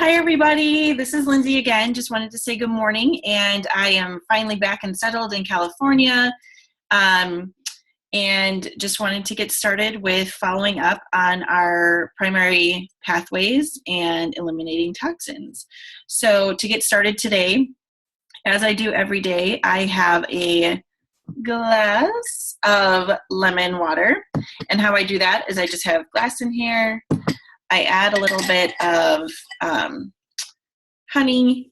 Hi, everybody. This is Lindsay again. Just wanted to say good morning, and I am finally back and settled in California, and just wanted to get started with following up on our primary pathways and eliminating toxins. So to get started today, as I do every day, I have a glass of lemon water, and how I do that is I just have glass in here. I add a little bit of honey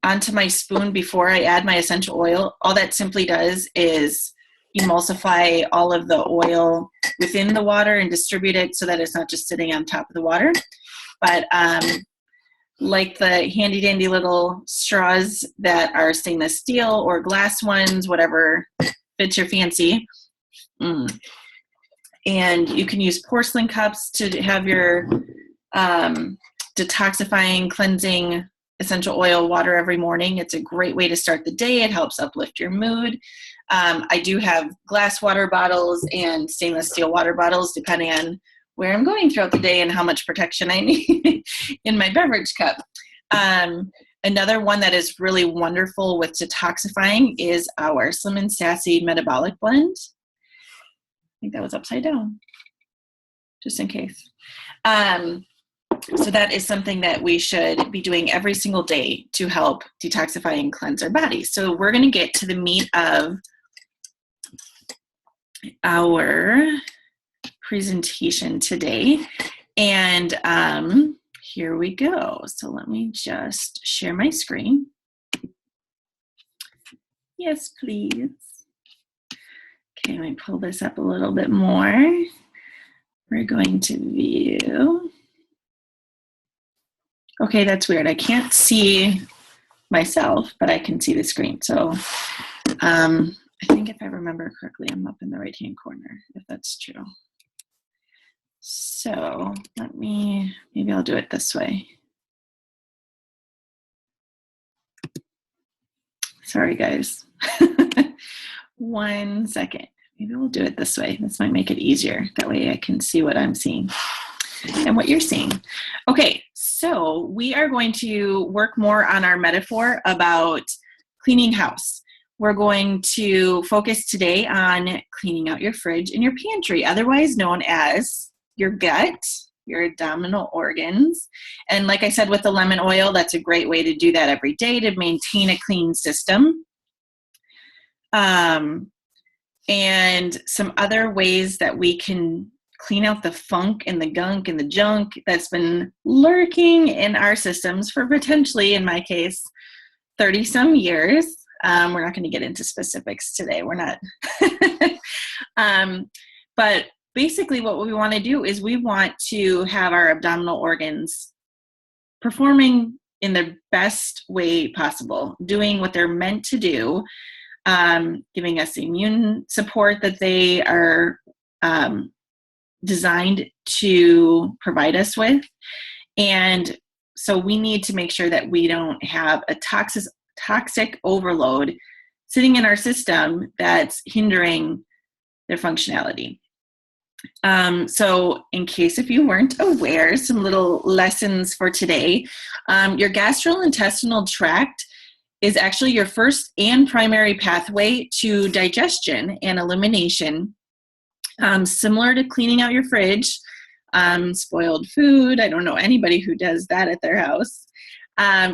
onto my spoon before I add my essential oil. All that simply does is emulsify all of the oil within the water and distribute it so that it's not just sitting on top of the water. But like the handy dandy little straws that are stainless steel or glass ones, whatever fits your fancy. And you can use porcelain cups to have your detoxifying, cleansing essential oil water every morning. It's a great way to start the day. It helps uplift your mood. I do have glass water bottles and stainless steel water bottles, depending on where I'm going throughout the day and how much protection I need in my beverage cup. Another one that is really wonderful with detoxifying is our Slim and Sassy Metabolic Blend. I think that was upside down, just in case. So that is something that we should be doing every single day to help detoxify and cleanse our body. So we're going to get to the meat of our presentation today. And here we go. So let me just share my screen. Yes, please. Okay, let me pull this up a little bit more. We're going to view. Okay, that's weird. I can't see myself, but I can see the screen. So I think if I remember correctly, I'm up in the right-hand corner, if that's true. So maybe I'll do it this way. Sorry, guys. 1 second. Maybe we'll do it this way. This might make it easier. That way I can see what I'm seeing and what you're seeing. Okay, so we are going to work more on our metaphor about cleaning house. We're going to focus today on cleaning out your fridge and your pantry, otherwise known as your gut, your abdominal organs. And like I said, with the lemon oil, that's a great way to do that every day to maintain a clean system. And some other ways that we can clean out the funk and the gunk and the junk that's been lurking in our systems for potentially, in my case, 30 some years. We're not going to get into specifics today. We're not. But basically what we want to do is we want to have our abdominal organs performing in the best way possible, doing what they're meant to do, giving us the immune support that they are designed to provide us with. And so we need to make sure that we don't have a toxic overload sitting in our system that's hindering their functionality. So in case if you weren't aware, some little lessons for today. Your gastrointestinal tract is actually your first and primary pathway to digestion and elimination. Similar to cleaning out your fridge, spoiled food. I don't know anybody who does that at their house.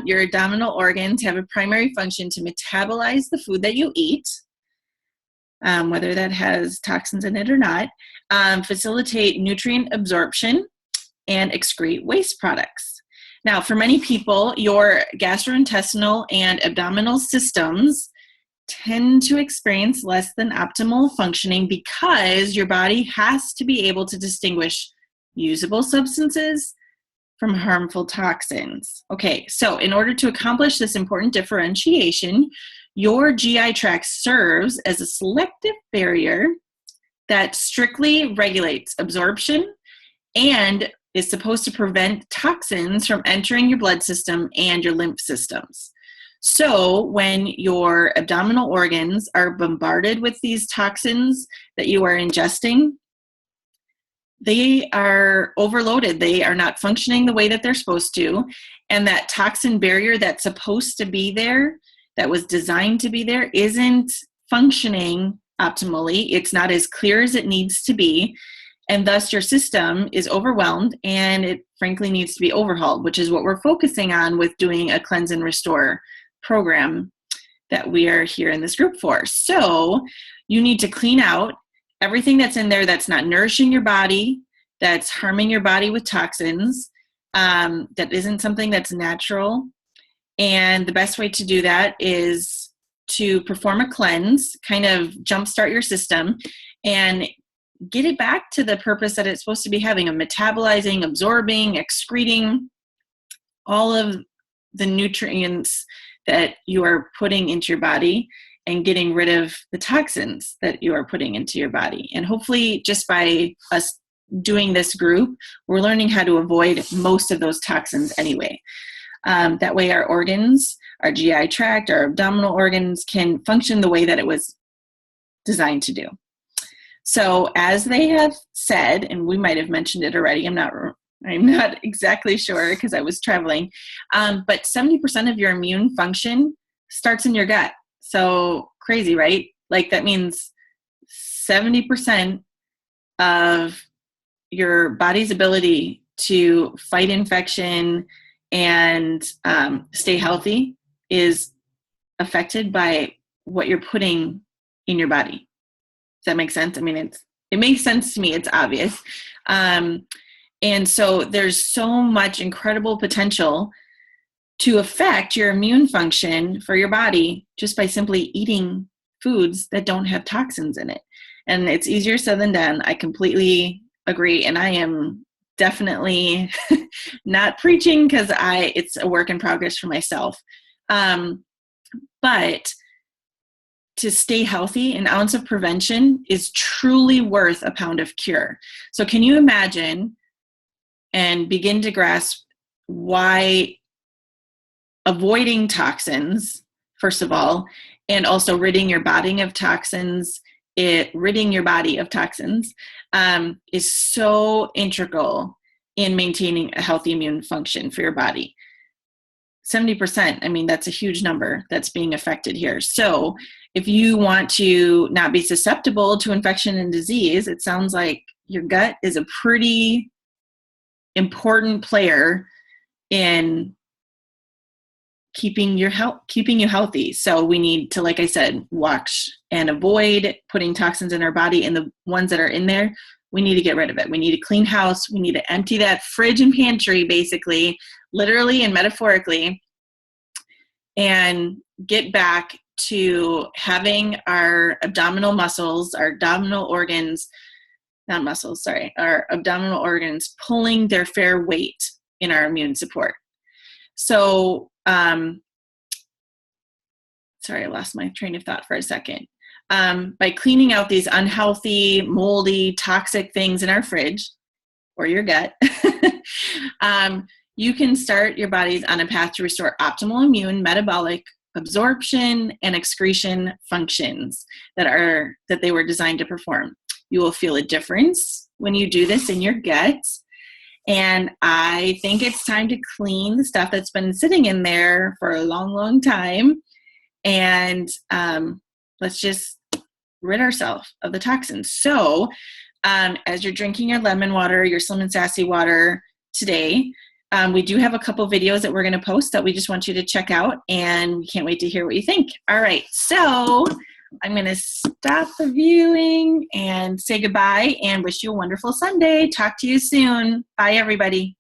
Your abdominal organs have a primary function to metabolize the food that you eat, whether that has toxins in it or not, facilitate nutrient absorption, and excrete waste products. Now, for many people, your gastrointestinal and abdominal systems tend to experience less than optimal functioning because your body has to be able to distinguish usable substances from harmful toxins. Okay, so in order to accomplish this important differentiation, your GI tract serves as a selective barrier that strictly regulates absorption and is supposed to prevent toxins from entering your blood system and your lymph systems. So when your abdominal organs are bombarded with these toxins that you are ingesting, they are overloaded. They are not functioning the way that they're supposed to. And that toxin barrier that's supposed to be there, that was designed to be there, isn't functioning optimally. It's not as clear as it needs to be. And thus your system is overwhelmed and it frankly needs to be overhauled, which is what we're focusing on with doing a cleanse and restore program that we are here in this group for. So you need to clean out everything that's in there that's not nourishing your body, that's harming your body with toxins, that isn't something that's natural. And the best way to do that is to perform a cleanse, kind of jumpstart your system and get it back to the purpose that it's supposed to be having, of metabolizing, absorbing, excreting all of the nutrients that you are putting into your body and getting rid of the toxins that you are putting into your body. And hopefully just by us doing this group, we're learning how to avoid most of those toxins anyway. That way our organs, our GI tract, our abdominal organs can function the way that it was designed to do. So as they have said, and we might have mentioned it already, I'm not exactly sure because I was traveling, but 70% of your immune function starts in your gut. So crazy, right? Like that means 70% of your body's ability to fight infection and stay healthy is affected by what you're putting in your body. Does that make sense? I mean, it makes sense to me. It's obvious. And so there's so much incredible potential to affect your immune function for your body just by simply eating foods that don't have toxins in it. And it's easier said than done. I completely agree. And I am definitely not preaching because it's a work in progress for myself. But to stay healthy, an ounce of prevention is truly worth a pound of cure. So can you imagine and begin to grasp why avoiding toxins, first of all, and also ridding your body of toxins, is so integral in maintaining a healthy immune function for your body. 70%, I mean, that's a huge number that's being affected here. So if you want to not be susceptible to infection and disease, it sounds like your gut is a pretty important player in keeping you healthy. So we need to, like I said, watch and avoid putting toxins in our body, and the ones that are in there, we need to get rid of it. We need to clean house. We need to empty that fridge and pantry, basically, literally and metaphorically, and get back to having our abdominal muscles, our abdominal organs, our abdominal organs pulling their fair weight in our immune support. So, sorry, I lost my train of thought for a second. By cleaning out these unhealthy, moldy, toxic things in our fridge or your gut, you can start your bodies on a path to restore optimal immune, metabolic, absorption, and excretion functions that they were designed to perform. You will feel a difference when you do this in your gut. And I think it's time to clean the stuff that's been sitting in there for a long, long time. And let's just rid ourselves of the toxins. So as you're drinking your lemon water, your Slim and Sassy water today, we do have a couple videos that we're going to post that we just want you to check out, and we can't wait to hear what you think. All right, so I'm going to stop the viewing and say goodbye and wish you a wonderful Sunday. Talk to you soon. Bye, everybody.